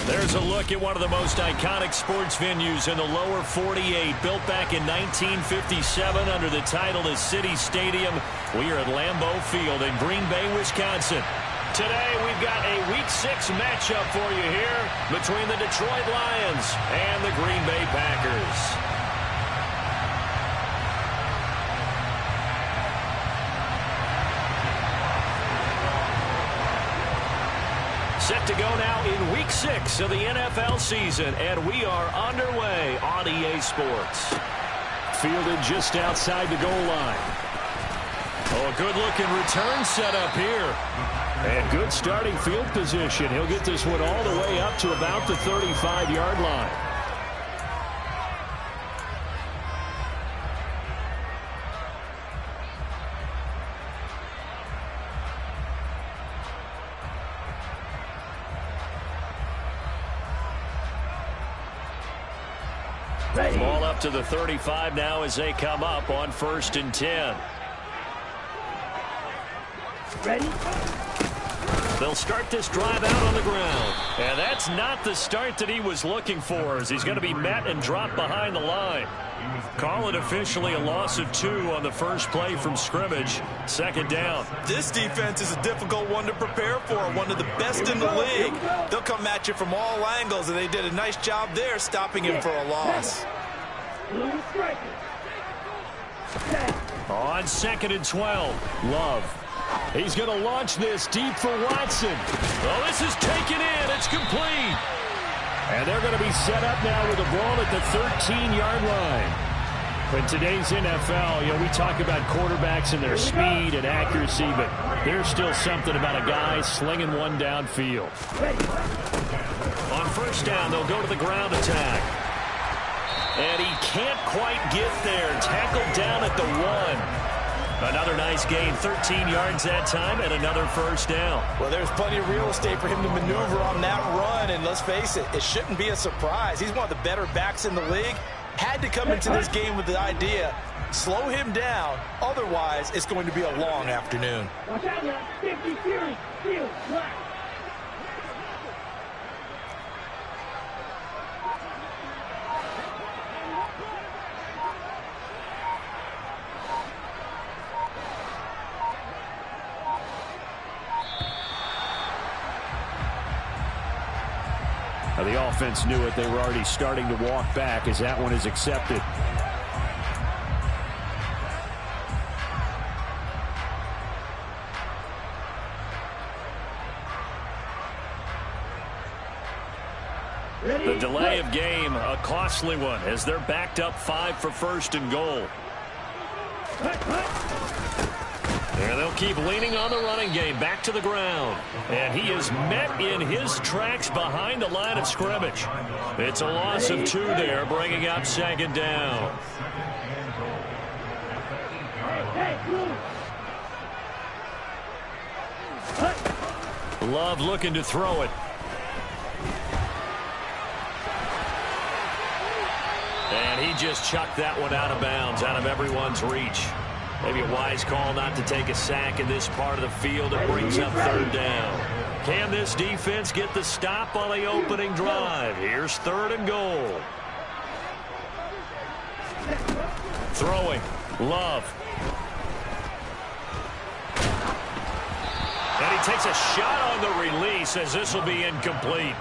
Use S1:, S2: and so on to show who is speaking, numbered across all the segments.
S1: There's a look at one of the most iconic sports venues in the lower 48, built back in 1957 under the title of City Stadium. We are at Lambeau Field in Green Bay, Wisconsin. Today we've got a Week 6 matchup for you here between the Detroit Lions and the Green Bay Packers. Set to go now in Week 6 of the NFL season, and we are underway on EA Sports. Fielded just outside the goal line. Oh, a good-looking return set up here. And good starting field position. He'll get this one all the way up to about the 35-yard line. Ball up to the 35 now as they come up on 1st and 10.
S2: Ready?
S1: They'll start this drive out on the ground. And that's not the start that he was looking for, as he's going to be met and dropped behind the line. Call it officially a loss of 2 on the first play from scrimmage. 2nd down.
S3: This defense is a difficult one to prepare for, one of the best in the league. They'll come at you from all angles, and they did a nice job there stopping him for a loss.
S1: On 2nd and 12, Love. He's going to launch this deep for Watson. Oh, this is taken in. It's complete. And they're going to be set up now with the ball at the 13-yard line. In today's NFL, we talk about quarterbacks and their speed and accuracy, but there's still something about a guy slinging one downfield. On 1st down, they'll go to the ground attack. And he can't quite get there. Tackled down at the 1. Another nice gain, 13 yards that time, and another 1st down.
S3: Well, there's plenty of real estate for him to maneuver on that run, and let's face it, it shouldn't be a surprise. He's one of the better backs in the league. Had to come into this game with the idea, slow him down, otherwise it's going to be a long afternoon.
S2: Watch out now, 50 series, field, black.
S1: The offense knew it. They were already starting to walk back as that one is accepted. The delay of game, a costly one, as they're backed up 5 for 1st and goal. And they'll keep leaning on the running game, back to the ground. And he is met in his tracks behind the line of scrimmage. It's a loss of 2 there, bringing up 2nd down. Love looking to throw it. And he just chucked that one out of bounds, out of everyone's reach. Maybe a wise call not to take a sack in this part of the field. It brings up 3rd down. Can this defense get the stop on the opening drive? Here's 3rd and goal. Throwing. Love. And he takes a shot on the release as this will be incomplete.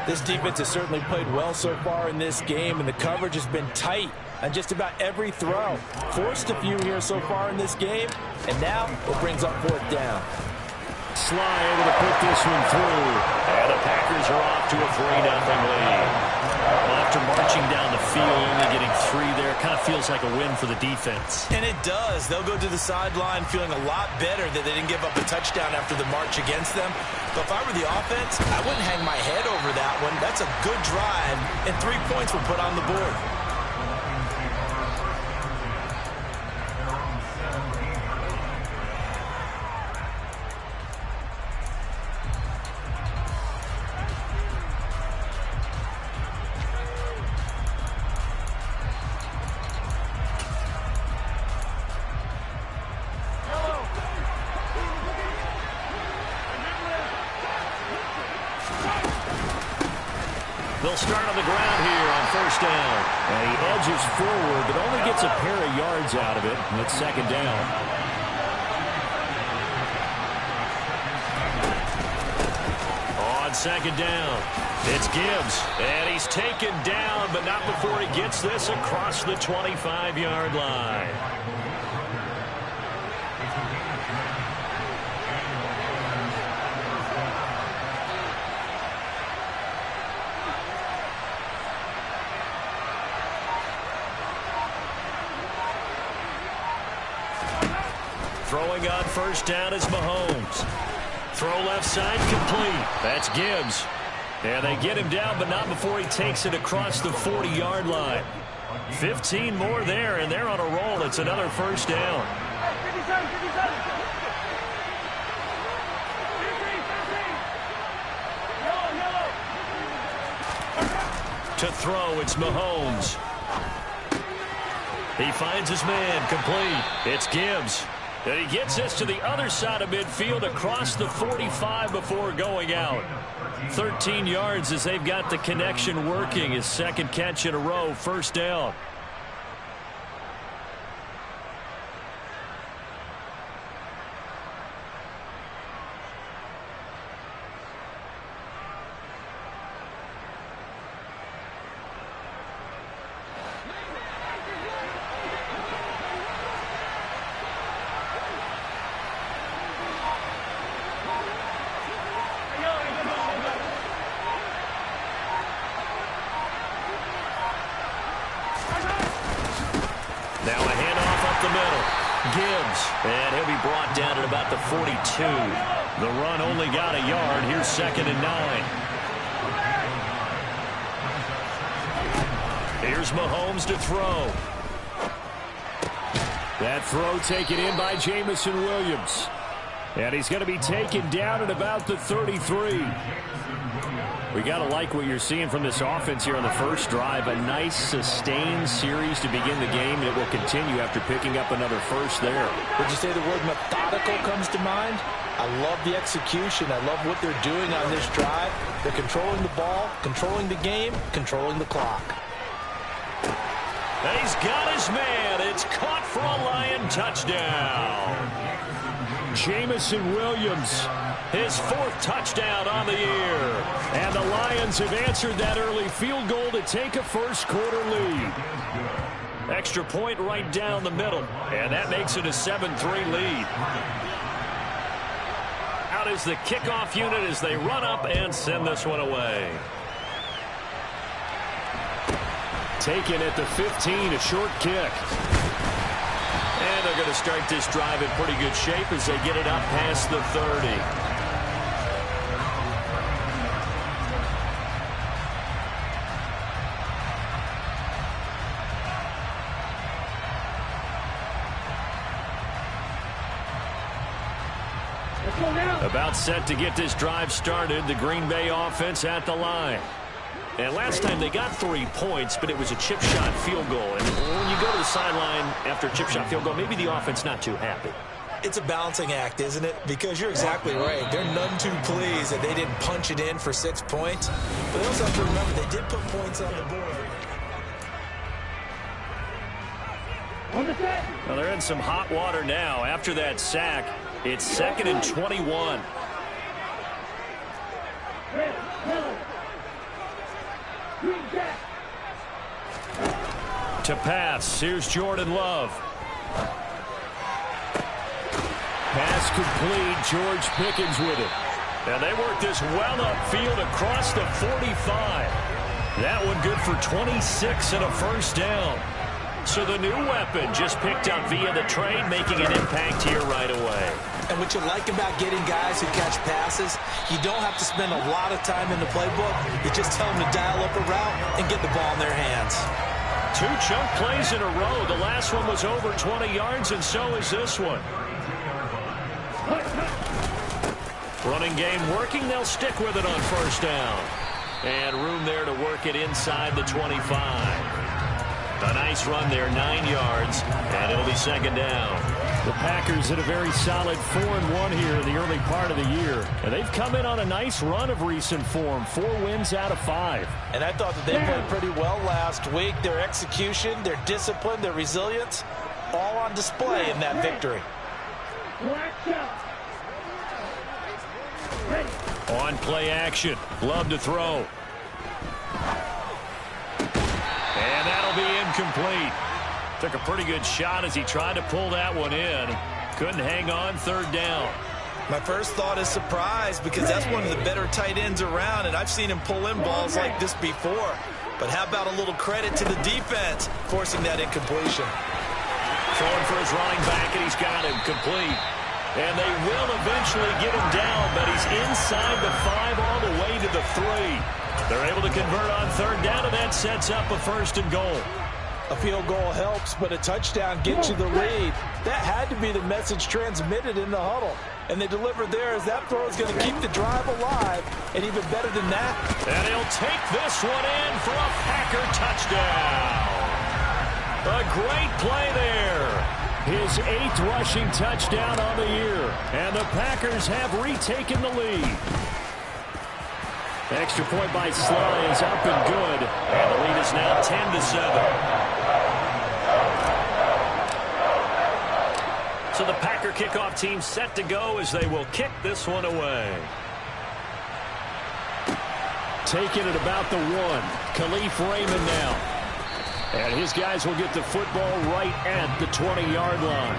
S3: This defense has certainly played well so far in this game, and the coverage has been tight on just about every throw. Forced a few here so far in this game, and now it brings up 4th down.
S1: Sly able to put this one through. And the Packers are off to a 3-0 lead. Well, after marching down the field, only getting 3 there, kind of feels like a win for the defense.
S3: And it does. They'll go to the sideline feeling a lot better that they didn't give up a touchdown after the march against them. But if I were the offense, I wouldn't hang my head over that one. That's a good drive, and 3 points were put on the board.
S1: He'll start on the ground here on first down. And he edges forward, but only gets a pair of yards out of it. And it's second down. On second down, it's Gibbs. And he's taken down, but not before he gets this across the 25-yard line. Throwing on first down is Mahomes. Throw left side complete. That's Gibbs. And they get him down, but not before he takes it across the 40-yard line. 15 more there, and they're on a roll. It's another first down. To throw, it's Mahomes. He finds his man, complete. It's Gibbs. And he gets this to the other side of midfield across the 45 before going out. 13 yards as they've got the connection working. His second catch in a row, first down. Now a handoff up the middle. Gibbs, and he'll be brought down at about the 42. The run only got a yard. Here's second and 9. Here's Mahomes to throw. That throw taken in by Jamison Williams. And he's going to be taken down at about the 33. We got to like what you're seeing from this offense here on the first drive. A nice, sustained series to begin the game, and it will continue after picking up another first there.
S3: Would you say the word methodical comes to mind? I love the execution. I love what they're doing on this drive. They're controlling the ball, controlling the game, controlling the clock.
S1: And he's got his man. It's caught for a Lion touchdown. Jamison Williams, his fourth touchdown on the year. And the Lions have answered that early field goal to take a first-quarter lead. Extra point right down the middle, and that makes it a 7-3 lead. Out is the kickoff unit as they run up and send this one away. Taken at the 15, a short kick. And they're going to start this drive in pretty good shape as they get it up past the 30. About set to get this drive started. The Green Bay offense at the line. And last time they got 3 points, but it was a chip shot field goal. And when you go to the sideline after a chip shot field goal, maybe the offense not too happy.
S3: It's a balancing act, isn't it? Because you're exactly right. They're none too pleased that they didn't punch it in for 6 points. But they also have to remember they did put points on the board.
S1: Well, they're in some hot water now. After that sack, it's second and 21. To pass, here's Jordan Love. Pass complete, George Pickens with it. And they work this well upfield across the 45. That one good for 26 and a first down. So the new weapon just picked up via the trade, making an impact here right away.
S3: And what you like about getting guys who catch passes, you don't have to spend a lot of time in the playbook. You just tell them to dial up a route and get the ball in their hands.
S1: 2 chunk plays in a row. The last one was over 20 yards, and so is this one. Running game working. They'll stick with it on first down. And room there to work it inside the 25. A nice run there, 9 yards, and it'll be second down. The Packers had a very solid 4-1 here in the early part of the year. And they've come in on a nice run of recent form. 4 wins out of 5.
S3: And I thought that they played pretty well last week. Their execution, their discipline, their resilience, all on display in that victory.
S1: On play action. Love to throw. And that'll be incomplete. Took a pretty good shot as he tried to pull that one in. Couldn't hang on. 3rd down.
S3: My first thought is surprise, because that's one of the better tight ends around, and I've seen him pull in balls like this before. But how about a little credit to the defense forcing that incompletion?
S1: Throwing for his running back, and he's got him complete. And they will eventually get him down, but he's inside the 5 all the way to the 3. They're able to convert on 3rd down, and that sets up a 1st and goal.
S3: A field goal helps, but a touchdown gets you the lead. That had to be the message transmitted in the huddle. And they delivered there, as that throw is going to keep the drive alive. And even better than that.
S1: And he'll take this one in for a Packer touchdown. A great play there. His 8th rushing touchdown on the year. And the Packers have retaken the lead. The extra point by Sly is up and good. And the lead is now 10-7. So the Packer kickoff team set to go as they will kick this one away. Taking it about the 1. Khalif Raymond now. And his guys will get the football right at the 20-yard line.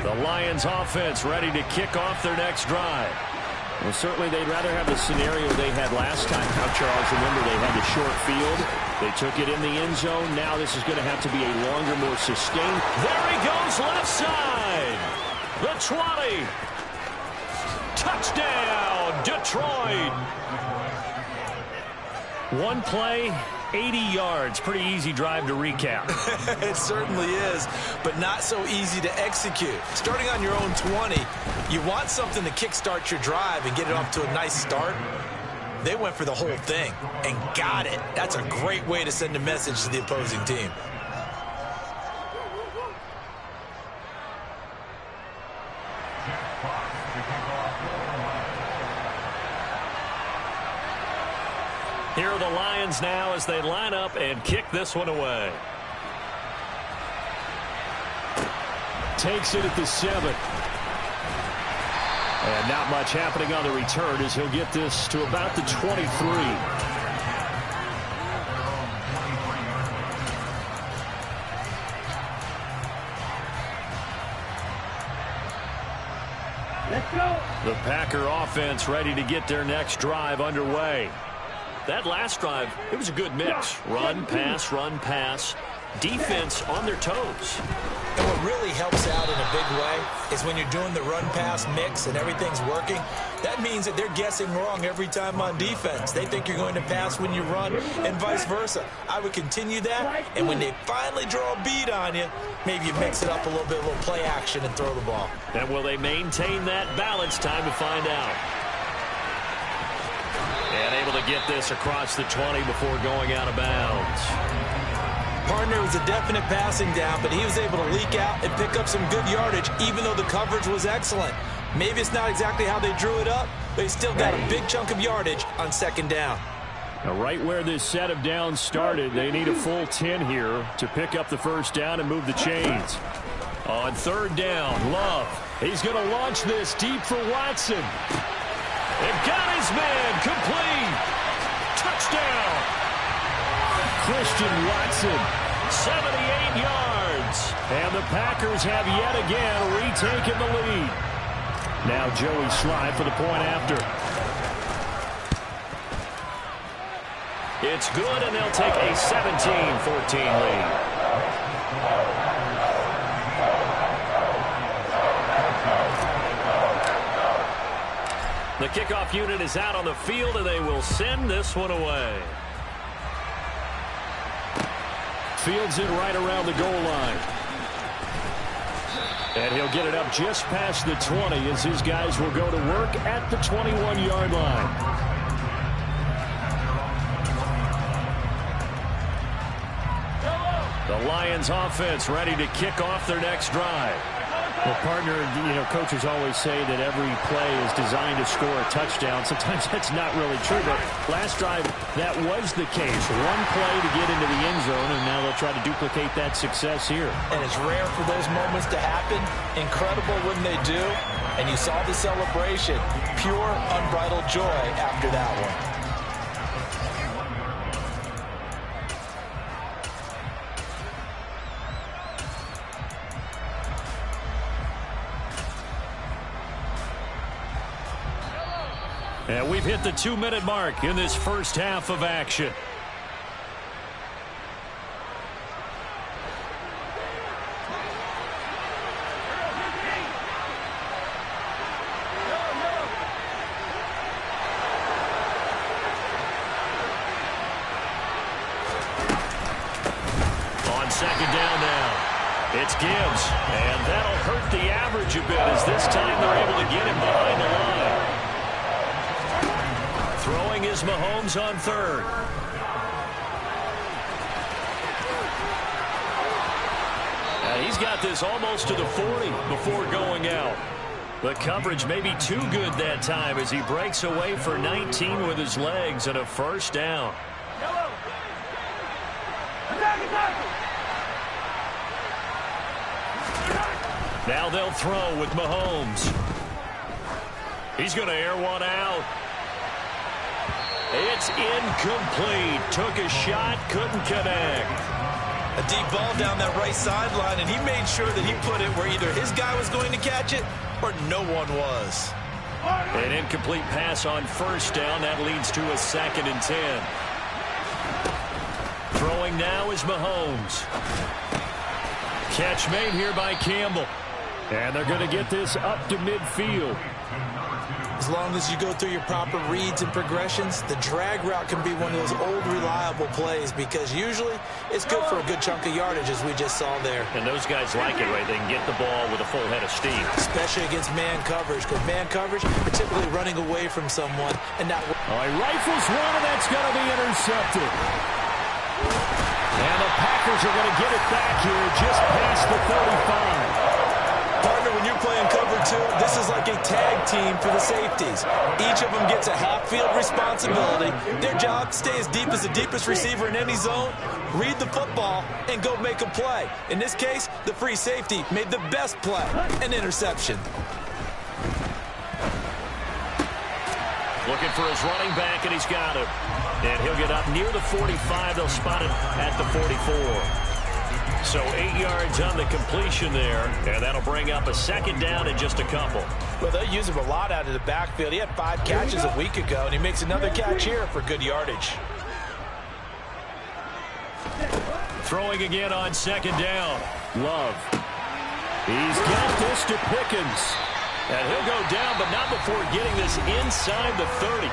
S1: The Lions offense ready to kick off their next drive. Well, certainly they'd rather have the scenario they had last time. Now, Charles, remember they had the short field. They took it in the end zone. Now this is going to have to be a longer, more sustained. There he goes, left side. The 20. Touchdown, Detroit. One play, 80 yards. Pretty easy drive to recap.
S3: It certainly is, but not so easy to execute. Starting on your own 20, you want something to kickstart your drive and get it off to a nice start. They went for the whole thing and got it. That's a great way to send a message to the opposing team.
S1: Here are the Lions now as they line up and kick this one away. Takes it at the 7. And not much happening on the return as he'll get this to about the 23.
S2: Let's go.
S1: The Packer offense ready to get their next drive underway. That last drive, it was a good mix. Run, pass. Defense on their toes.
S3: And what really helps out in a big way is when you're doing the run-pass mix and everything's working, that means that they're guessing wrong every time on defense. They think you're going to pass when you run and vice versa. I would continue that, and when they finally draw a bead on you, maybe you mix it up a little bit, a little play action and throw the ball.
S1: And will they maintain that balance? Time to find out. And able to get this across the 20 before going out of bounds.
S3: Partner was a definite passing down, but he was able to leak out and pick up some good yardage, even though the coverage was excellent. Maybe it's not exactly how they drew it up, but he still got a big chunk of yardage on 2nd down.
S1: Now, right where this set of downs started, they need a full 10 here to pick up the 1st down and move the chains. On 3rd down, Love. He's going to launch this deep for Watson. And got his man complete. Touchdown. Christian Watson, 78 yards. And the Packers have yet again retaken the lead. Now Joey Slye for the point after. It's good, and they'll take a 17-14 lead. The kickoff unit is out on the field, and they will send this one away. Fields it right around the goal line. And he'll get it up just past the 20 as his guys will go to work at the 21-yard line. The Lions offense ready to kick off their next drive. Well, partner, coaches always say that every play is designed to score a touchdown. Sometimes that's not really true, but last drive, that was the case. One play to get into the end zone, and now they'll try to duplicate that success here.
S3: And it's rare for those moments to happen. Incredible when they do. And you saw the celebration. Pure, unbridled joy after that one.
S1: And we've hit the 2-minute mark in this first half of action. On second down now, it's Gibbs. And that'll hurt the average a bit as this time they're able to get him behind the line. Throwing is Mahomes on third. And he's got this almost to the 40 before going out. The coverage may be too good that time as he breaks away for 19 with his legs and a first down. Now they'll throw with Mahomes. He's going to air one out. It's incomplete. Took a shot, couldn't connect.
S3: A deep ball down that right sideline, and he made sure that he put it where either his guy was going to catch it or no one was.
S1: An incomplete pass on first down. That leads to a 2nd and 10. Throwing now is Mahomes. Catch made here by Campbell. And they're going to get this up to midfield.
S3: As long as you go through your proper reads and progressions, the drag route can be one of those old reliable plays because usually it's good for a good chunk of yardage as we just saw there.
S1: And those guys like it, right? They can get the ball with a full head of steam.
S3: Especially against man coverage, because man coverage, particularly running away from someone and not...
S1: Oh, he rifles one, and that's going to be intercepted. And the Packers are going to get it back here just past the 35.
S3: Partner, when you're playing cover two, this is like a tag team for the safeties. Each of them gets a half-field responsibility. Their job, stay as deep as the deepest receiver in any zone, read the football, and go make a play. In this case, the free safety made the best play, an interception.
S1: Looking for his running back, and he's got him. And he'll get up near the 45. They'll spot him at the 44. So 8 yards on the completion there, and that'll bring up a 2nd down in just a couple.
S3: Well, they use him a lot out of the backfield. He had 5 catches a week ago, and he makes another catch here for good yardage.
S1: Throwing again on 2nd down. Love. He's got this to Pickens. And he'll go down, but not before getting this inside the 30.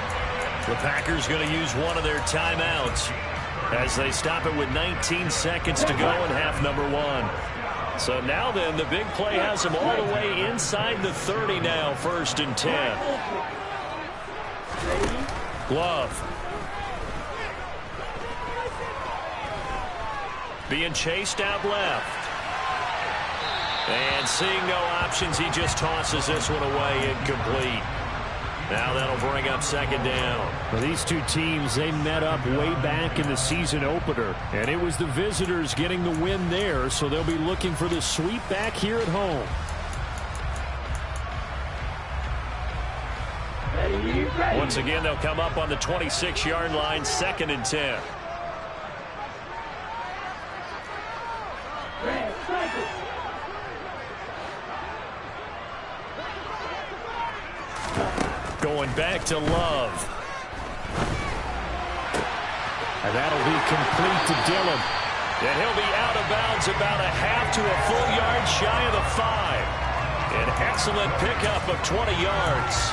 S1: The Packers going to use one of their timeouts as they stop it with 19 seconds to go in half number 1. So now then, the big play has them all the way inside the 30 now, 1st and 10. Glove. Being chased out left. And seeing no options, he just tosses this one away, incomplete. Now that'll bring up 2nd down. Well, these two teams, they met up way back in the season opener. And it was the visitors getting the win there, so they'll be looking for the sweep back here at home. Once again, they'll come up on the 26-yard line, 2nd and 10. Going back to Love. And that'll be complete to Dillon. And he'll be out of bounds about a half to a full yard shy of the 5. An excellent pickup of 20 yards.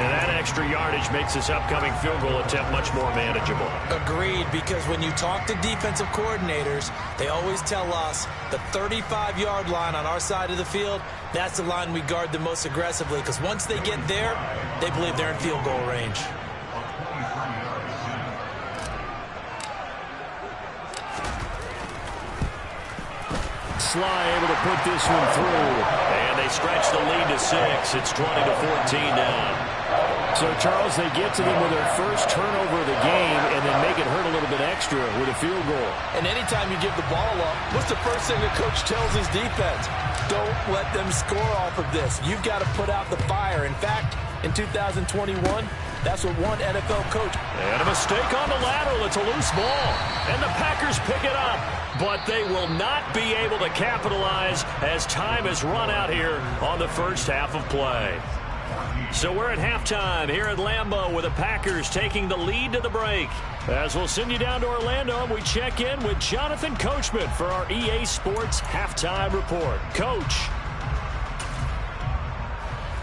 S1: And that extra yardage makes this upcoming field goal attempt much more manageable.
S3: Agreed, because when you talk to defensive coordinators, they always tell us the 35-yard line on our side of the field, that's the line we guard the most aggressively, because once they get there, they believe they're in field goal range.
S1: Sly able to put this one through. And they stretch the lead to 6. It's 20-14 now. So, Charles, they get to them with their first turnover of the game and then make it hurt a little bit extra with a field goal. And anytime you give the ball up, what's the first thing the coach tells his defense? Don't let them score off of this. You've got to put out the fire. In fact, in 2021, that's what one NFL coach. And a mistake on the lateral. It's a loose ball. And the Packers pick it up. But they will not be able to capitalize as time has run out here on the first half of play. So we're at halftime here at Lambeau with the Packers taking the lead to the break. As we'll send you down to Orlando, and we check in with Jonathan Coachman for our EA Sports Halftime Report. Coach.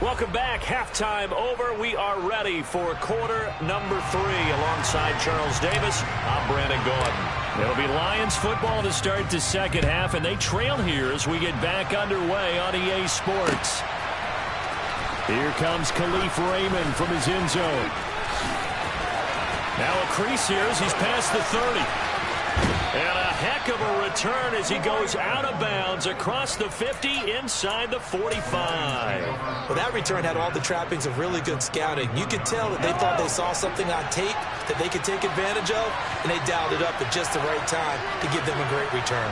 S1: Welcome back. Halftime over. We are ready for quarter number 3 alongside Charles Davis. I'm Brandon Gordon. It'll be Lions football to start the second half, and they trail here as we get back underway on EA Sports. Here comes Khalif Raymond from his end zone. Now a crease here as he's past the 30. And a heck of a return as he goes out of bounds across the 50 inside the 45.
S3: Well, that return had all the trappings of really good scouting. You could tell that they thought they saw something on tape that they could take advantage of, and they dialed it up at just the right time to give them a great return.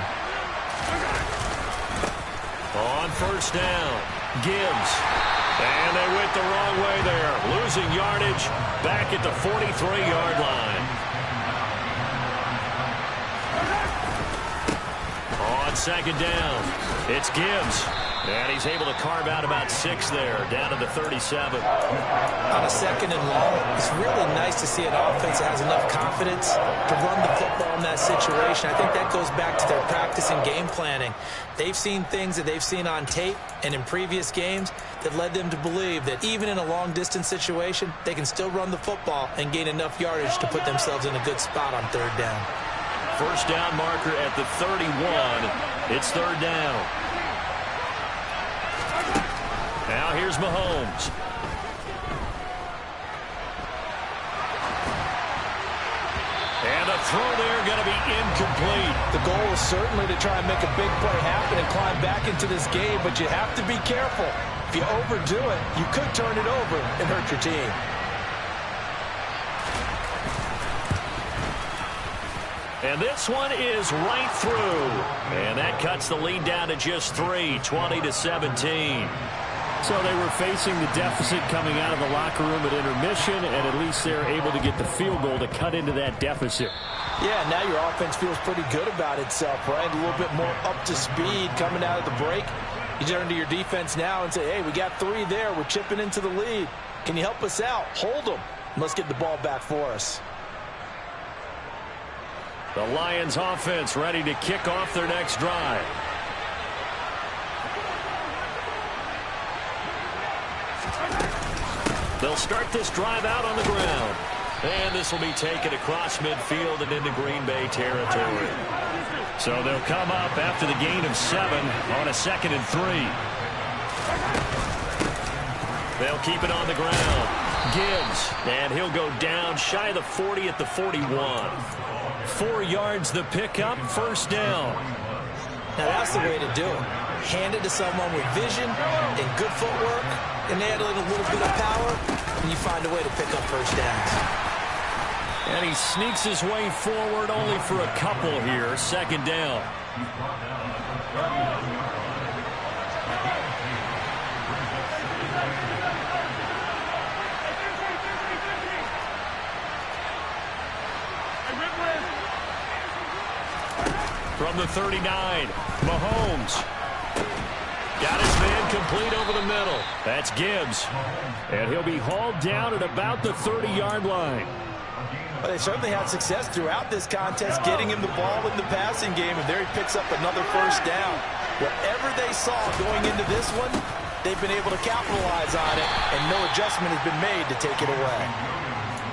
S1: On first down, Gibbs. And they went the wrong way there. Losing yardage back at the 43-yard line. On second down, it's Gibbs. And he's able to carve out about 6 there, down to the 37.
S3: On a second and long, it's really nice to see an offense that has enough confidence to run the football in that situation. I think that goes back to their practice and game planning. They've seen things that they've seen on tape and in previous games that led them to believe that even in a long-distance situation, they can still run the football and gain enough yardage to put themselves in a good spot on third down.
S1: First down marker at the 31. It's third down. Now here's Mahomes. And a throw there going to be incomplete.
S3: The goal is certainly to try and make a big play happen and climb back into this game, but you have to be careful. If you overdo it, you could turn it over and hurt your team.
S1: And this one is right through. And that cuts the lead down to just 3, 20-17. So they were facing the deficit coming out of the locker room at intermission, and at least they're able to get the field goal to cut into that deficit.
S3: Yeah, now your offense feels pretty good about itself, right? A little bit more up to speed coming out of the break. You turn to your defense now and say, hey, we got 3 there. We're chipping into the lead. Can you help us out? Hold them. Let's get the ball back for us.
S1: The Lions offense ready to kick off their next drive. They'll start this drive out on the ground. And this will be taken across midfield and into Green Bay territory. So they'll come up after the gain of 7 on a 2nd and 3. They'll keep it on the ground. Gibbs, and he'll go down shy of the 40 at the 41. 4 yards the pickup, first down.
S3: Now that's the way to do it. Hand it to someone with vision and good footwork, and add in a little bit of power, and you find a way to pick up first downs.
S1: And he sneaks his way forward only for a couple here, 2nd down. From the 39, Mahomes. Got his man complete over the middle. That's Gibbs. And he'll be hauled down at about the 30-yard line.
S3: Well, they certainly had success throughout this contest getting him the ball in the passing game, and there he picks up another first down. Whatever they saw going into this one, they've been able to capitalize on it, and no adjustment has been made to take it away.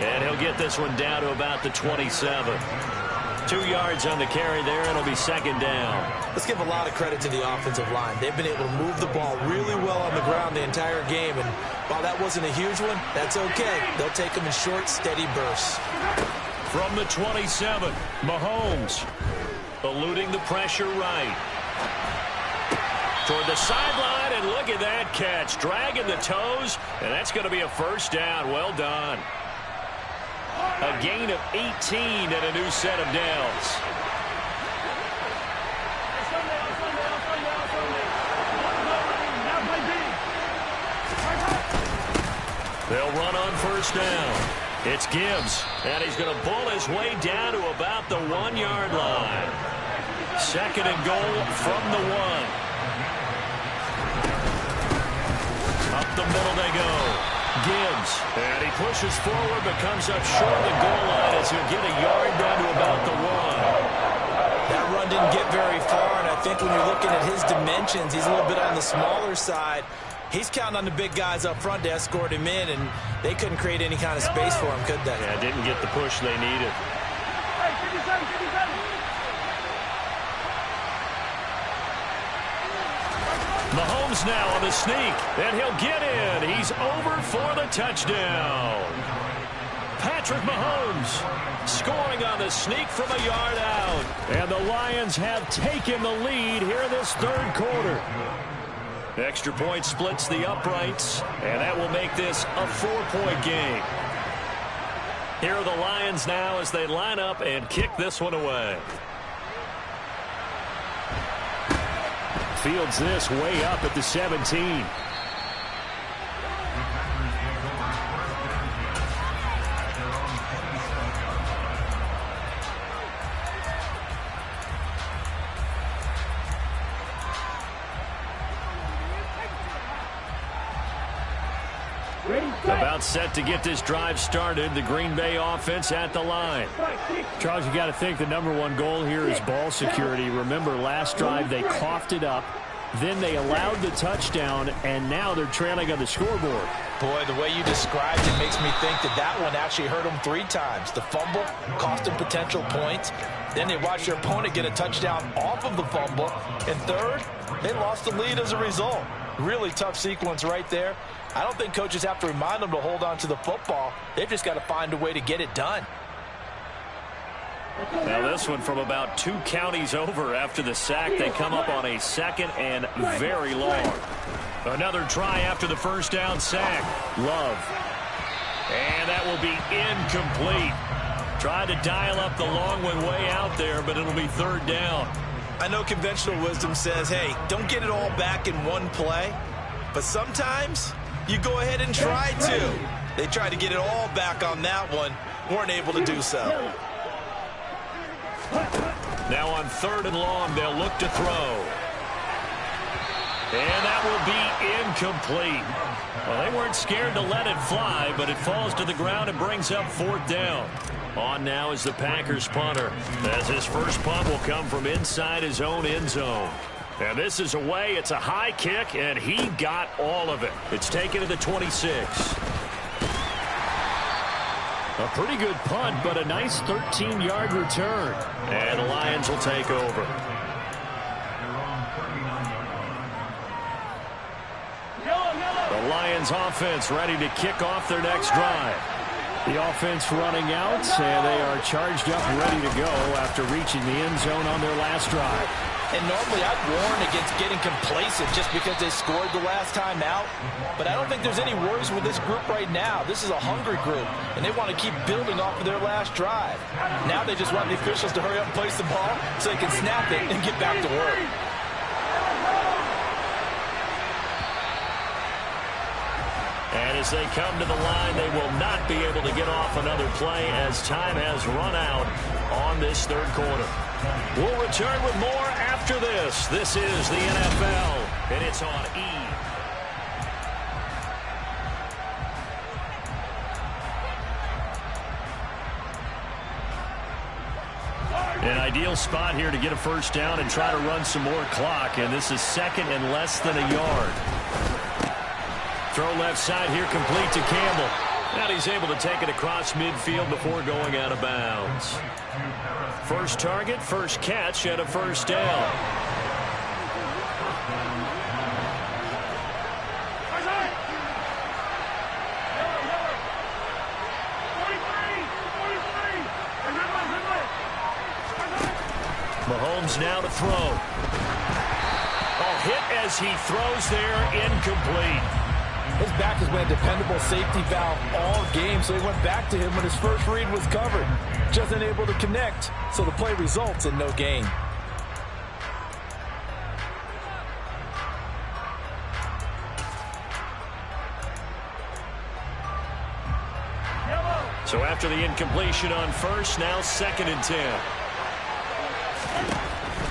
S1: And he'll get this one down to about the 27. 2 yards on the carry there. It'll be second down.
S3: Let's give a lot of credit to the offensive line. They've been able to move the ball really well on the ground the entire game, and while that wasn't a huge one, that's okay. They'll take them in short, steady bursts.
S1: From the 27, Mahomes eluding the pressure right. Toward the sideline, and look at that catch. Dragging the toes, and that's going to be a first down. Well done. A gain of 18 and a new set of downs. They'll run on first down. It's Gibbs, and he's going to bull his way down to about the 1-yard line. Second and goal from the 1. Up the middle they go. Gibbs, and he pushes forward but comes up short of the goal line as he'll get a yard down to about the 1.
S3: That run didn't get very far, and I think when you're looking at his dimensions, he's a little bit on the smaller side. He's counting on the big guys up front to escort him in, and they couldn't create any kind of space for him, could they?
S1: Yeah, didn't get the push they needed. Mahomes now on the sneak, and he'll get in. He's over for the touchdown. Patrick Mahomes scoring on the sneak from a yard out. And the Lions have taken the lead here this third quarter. Extra point splits the uprights, and that will make this a 4-point game. Here are the Lions now as they line up and kick this one away. Fields this way up at the 17. About set to get this drive started. The Green Bay offense at the line.
S4: Charles, you got to think the #1 goal here is ball security. Remember, last drive they coughed it up. Then they allowed the touchdown, and now they're trailing on the scoreboard.
S3: Boy, the way you described it makes me think that that one actually hurt them 3 times. The fumble cost them potential points. Then they watched their opponent get a touchdown off of the fumble. And third, they lost the lead as a result. Really tough sequence right there. I don't think coaches have to remind them to hold on to the football. They've just got to find a way to get it done.
S1: Now this one from about 2 counties over after the sack. They come up on a second and very long. Another try after the first down sack. Love. And that will be incomplete. Tried to dial up the long one way out there, but it'll be third down.
S3: I know conventional wisdom says, hey, don't get it all back in one play. But sometimes you go ahead and try to. They tried to get it all back on that one. Weren't able to do so.
S1: Now on third and long, they'll look to throw. And that will be incomplete. Well, they weren't scared to let it fly, but it falls to the ground and brings up fourth down. On now is the Packers punter, as his first punt will come from inside his own end zone. And this is away. It's a high kick, and he got all of it. It's taken to the 26. A pretty good punt, but a nice 13-yard return. And the Lions will take over. The Lions offense ready to kick off their next drive.
S4: The offense running out, and they are charged up ready to go after reaching the end zone on their last drive.
S3: And normally I'd warn against getting complacent just because they scored the last time out. But I don't think there's any worries with this group right now. This is a hungry group, and they want to keep building off of their last drive. Now they just want the officials to hurry up and place the ball so they can snap it and get back to work.
S1: And as they come to the line, they will not be able to get off another play as time has run out on this third quarter. We'll return with more after this. This is the NFL, and it's on E! An ideal spot here to get a first down and try to run some more clock, and this is second and less than a yard. Throw left side here, complete to Campbell. And he's able to take it across midfield before going out of bounds. First target, first catch, and a first down. Mahomes now to throw. Oh, hit as he throws there, incomplete.
S3: His back has been a dependable safety valve all game, so he went back to him when his first read was covered. Just unable to connect, so the play results in no gain.
S1: So after the incompletion on first, now 2nd and 10.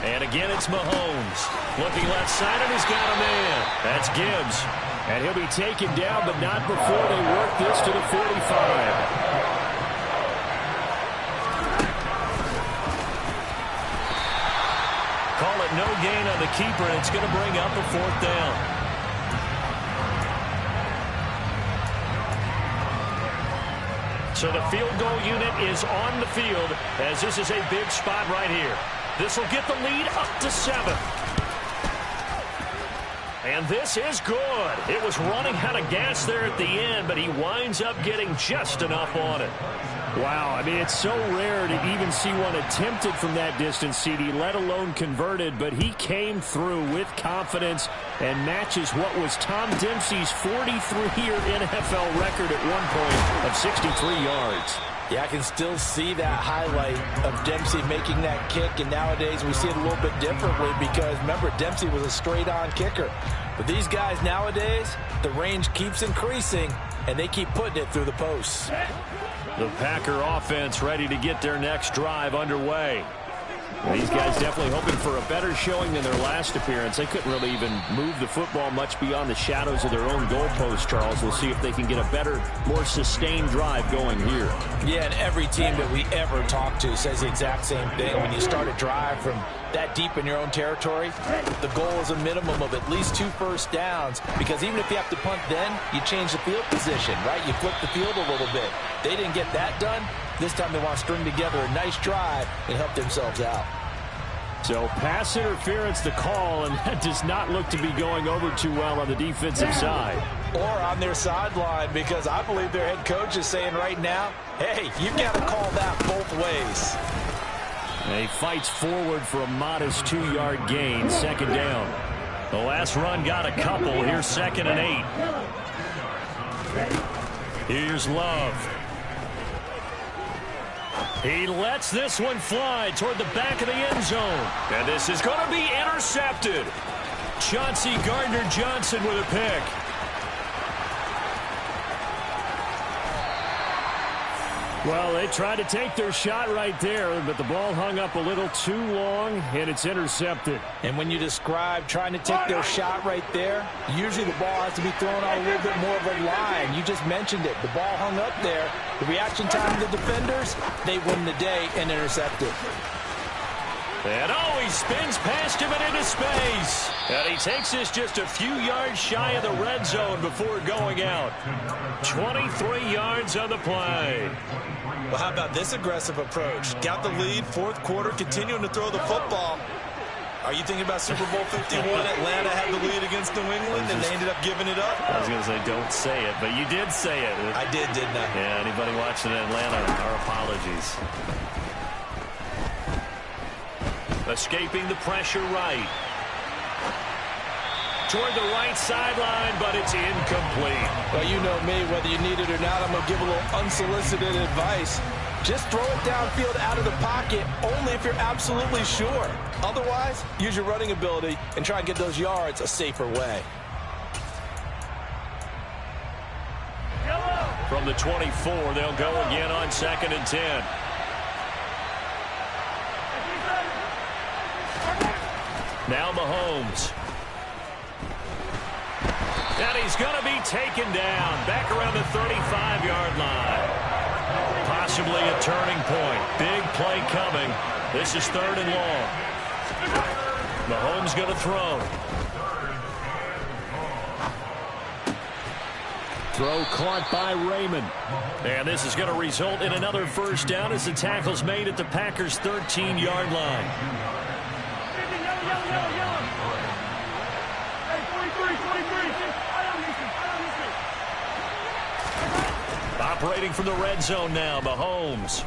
S1: And again, it's Mahomes. Looking left side, and he's got a man. That's Gibbs. And he'll be taken down, but not before they work this to the 45. Call it no gain on the keeper, and it's going to bring up a 4th down. So the field goal unit is on the field, as this is a big spot right here. This will get the lead up to 7. And this is good. It was running out of gas there at the end, but he winds up getting just enough on it. Wow, I mean, it's so rare to even see one attempted from that distance, CD, let alone converted, but he came through with confidence and matches what was Tom Dempsey's 43-year NFL record at one point of 63 yards.
S3: Yeah, I can still see that highlight of Dempsey making that kick, and nowadays we see it a little bit differently because, remember, Dempsey was a straight-on kicker. But these guys nowadays, the range keeps increasing, and they keep putting it through the posts.
S1: The Packer offense ready to get their next drive underway. These guys definitely hoping for a better showing than their last appearance. They couldn't really even move the football much beyond the shadows of their own goalpost, Charles. We'll see if they can get a better, more sustained drive going here.
S3: Yeah, and every team that we ever talk to says the exact same thing. When you start a drive from that deep in your own territory, the goal is a minimum of at least 2 first downs, because even if you have to punt then, you change the field position, right? You flip the field a little bit. They didn't get that done. This time they want to string together a nice drive and help themselves out.
S1: So pass interference the call, and that does not look to be going over too well on the defensive side.
S3: Or on their sideline, because I believe their head coach is saying right now, hey, you've got to call that both ways.
S1: And he fights forward for a modest 2-yard gain, 2nd down. The last run got a couple. Here's 2nd and 8. Here's Love. He lets this one fly toward the back of the end zone. And this is going to be intercepted. Chauncey Gardner-Johnson with a pick. Well, they tried to take their shot right there, but the ball hung up a little too long, and it's intercepted.
S3: And when you describe trying to take their shot right there, usually the ball has to be thrown on a little bit more of a line. You just mentioned it. The ball hung up there. The reaction time of the defenders, they win the day and intercept it.
S1: And oh, he spins past him and into space. And he takes this just a few yards shy of the red zone before going out. 23 yards on the play.
S3: Well, how about this aggressive approach? Got the lead, 4th quarter, continuing to throw the football. Are you thinking about Super Bowl 51? Atlanta had the lead against New England, and they ended up giving it up?
S1: I was going to say, don't say it, but you did say it.
S3: I did, didn't I?
S1: Yeah, anybody watching Atlanta, our apologies. Escaping the pressure right. Toward the right sideline, but it's incomplete.
S3: Well, you know me, whether you need it or not, I'm going to give a little unsolicited advice. Just throw it downfield out of the pocket, only if you're absolutely sure. Otherwise, use your running ability and try and get those yards a safer way.
S1: From the 24, they'll go again on 2nd and 10. Now Mahomes. And he's going to be taken down back around the 35-yard line. Possibly a turning point. Big play coming. This is 3rd and long. Mahomes going to throw.
S4: throw caught by Raymond.
S1: And this is going to result in another first down as the tackle's made at the Packers' 13-yard line. Operating from the red zone now, Mahomes.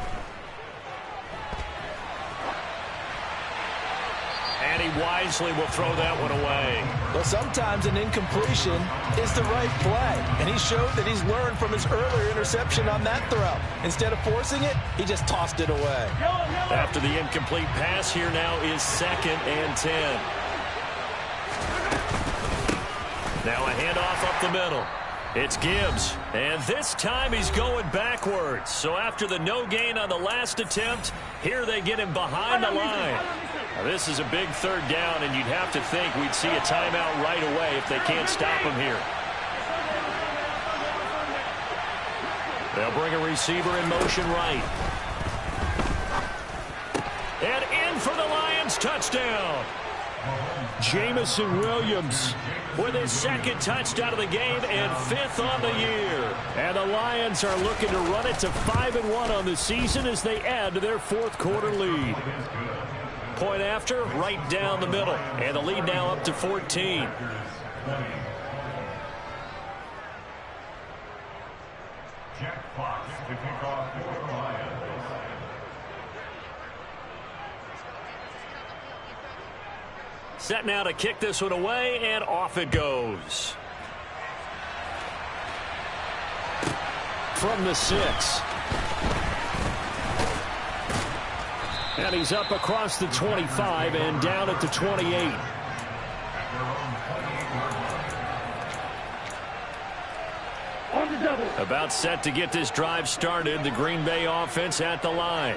S1: And he wisely will throw that one away.
S3: Well, sometimes an incompletion is the right play. And he showed that he's learned from his earlier interception on that throw. Instead of forcing it, he just tossed it away.
S1: After the incomplete pass, here now is 2nd and 10. Now a handoff up the middle. It's Gibbs, and this time he's going backwards. So after the no gain on the last attempt, here they get him behind the line. Now this is a big 3rd down, and you'd have to think we'd see a timeout right away if they can't stop him here. They'll bring a receiver in motion right. And in for the Lions, touchdown.
S4: Jamison Williams
S1: with his 2nd touchdown of the game and 5th on the year.
S4: And the Lions are looking to run it to 5-1 on the season as they add to their 4th quarter lead.
S1: Point after, right down the middle. And the lead now up to 14.
S5: Jack Fox to kick off for the Lions.
S1: Set now to kick this one away, and off it goes.
S4: From the 6. And he's up across the 25 and down at the 28.
S2: On the double.
S1: About set to get this drive started, the Green Bay offense at the line.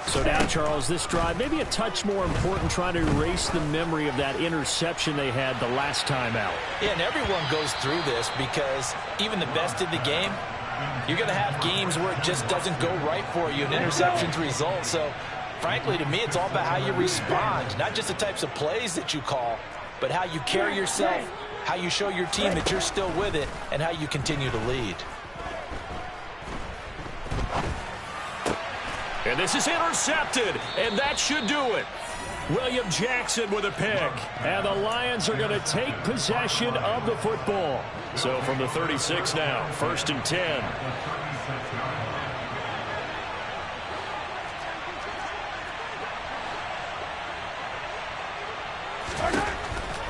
S4: So now, Charles, this drive maybe a touch more important, trying to erase the memory of that interception they had the last time out.
S3: Yeah, and everyone goes through this because even the best in the game, you're going to have games where it just doesn't go right for you and interceptions result. So, frankly, to me, it's all about how you respond, not just the types of plays that you call, but how you carry yourself, how you show your team that you're still with it, and how you continue to lead.
S1: And this is intercepted, and that should do it. William Jackson with a pick.
S4: And the Lions are going to take possession of the football.
S1: So from the 36 now, 1st and 10.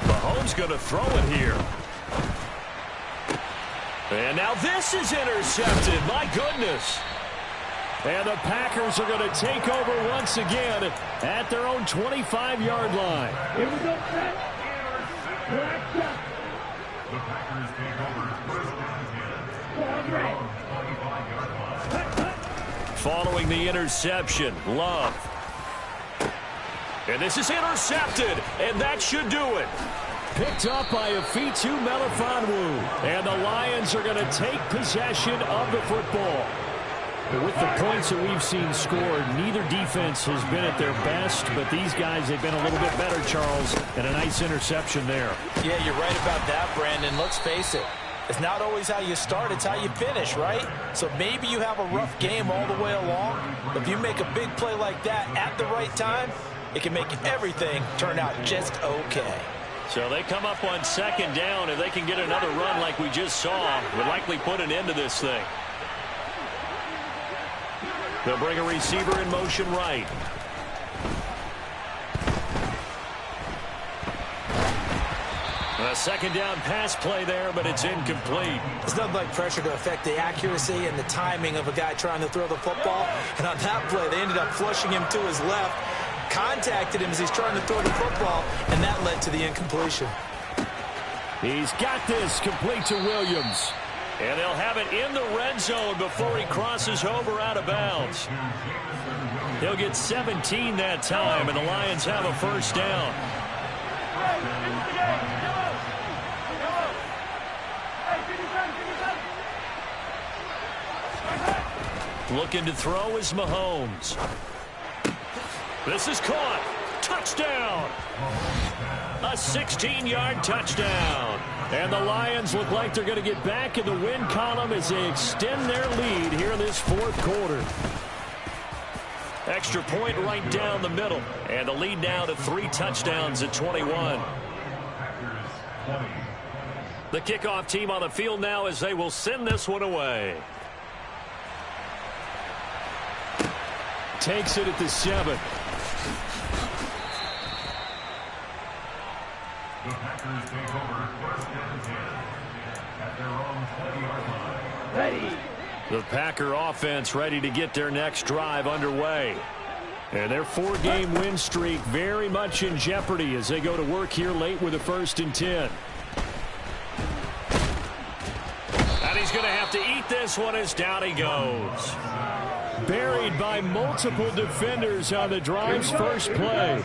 S1: Mahomes going to throw it here. And now this is intercepted. My goodness.
S4: And the Packers are going to take over once again at their own 25-yard line.
S2: Here we go, set. Black shot.
S5: The Packers take over 1st and 10.
S1: Following the interception, Love. And this is intercepted, and that should do it.
S4: Picked up by Afitu Melifonwu. And the Lions are going to take possession of the football. With the points that we've seen scored, neither defense has been at their best, but these guys, they've been a little bit better, Charles, and a nice interception there.
S3: Yeah, you're right about that, Brandon. Let's face it. It's not always how you start, it's how you finish, right? So maybe you have a rough game all the way along, but if you make a big play like that at the right time, it can make everything turn out just okay.
S1: So they come up on 2nd down. If they can get another run like we just saw, would likely put an end to this thing. They'll bring a receiver in motion right. A 2nd down pass play there, but it's incomplete.
S3: It's nothing like pressure to affect the accuracy and the timing of a guy trying to throw the football. And on that play, they ended up flushing him to his left, contacted him as he's trying to throw the football, and that led to the incompletion.
S4: He's got this complete to Williams.
S1: And they'll have it in the red zone before he crosses over out of bounds. He'll get 17 that time, and the Lions have a 1st down. Looking to throw is Mahomes. This is caught. Touchdown.
S4: A 16-yard touchdown. And the Lions look like they're going to get back in the win column as they extend their lead here in this fourth quarter. Extra point right down the middle. And the lead now to 3 touchdowns at 21. The kickoff team on the field now as they will send this one away.
S1: Takes it at the 7.
S5: The Packers take over first and 10 at their own 20-yard line.
S2: Ready.
S1: The Packer offense ready to get their next drive underway. And their 4-game win streak very much in jeopardy as they go to work here late with a 1st and 10.
S4: And he's going to have to eat this one as down he goes.
S1: Buried by multiple defenders on the drive's first play.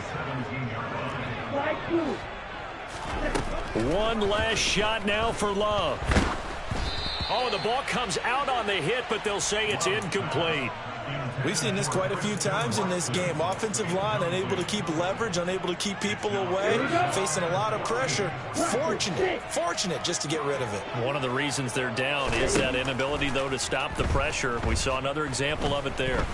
S2: Flag blue.
S1: One last shot now for Love.
S4: Oh, the ball comes out on the hit, but they'll say it's incomplete.
S3: We've seen this quite a few times in this game. Offensive line unable to keep leverage, unable to keep people away, facing a lot of pressure. Fortunate just to get rid of it.
S4: One of the reasons they're down is that inability, though, to stop the pressure. We saw another example of it there.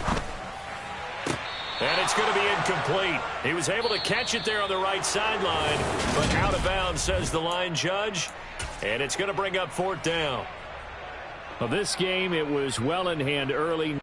S4: And it's going to be incomplete. He was able to catch it there on the right sideline, but out of bounds, says the line judge. And it's going to bring up 4th down.
S1: Well, this game, it was well in hand early.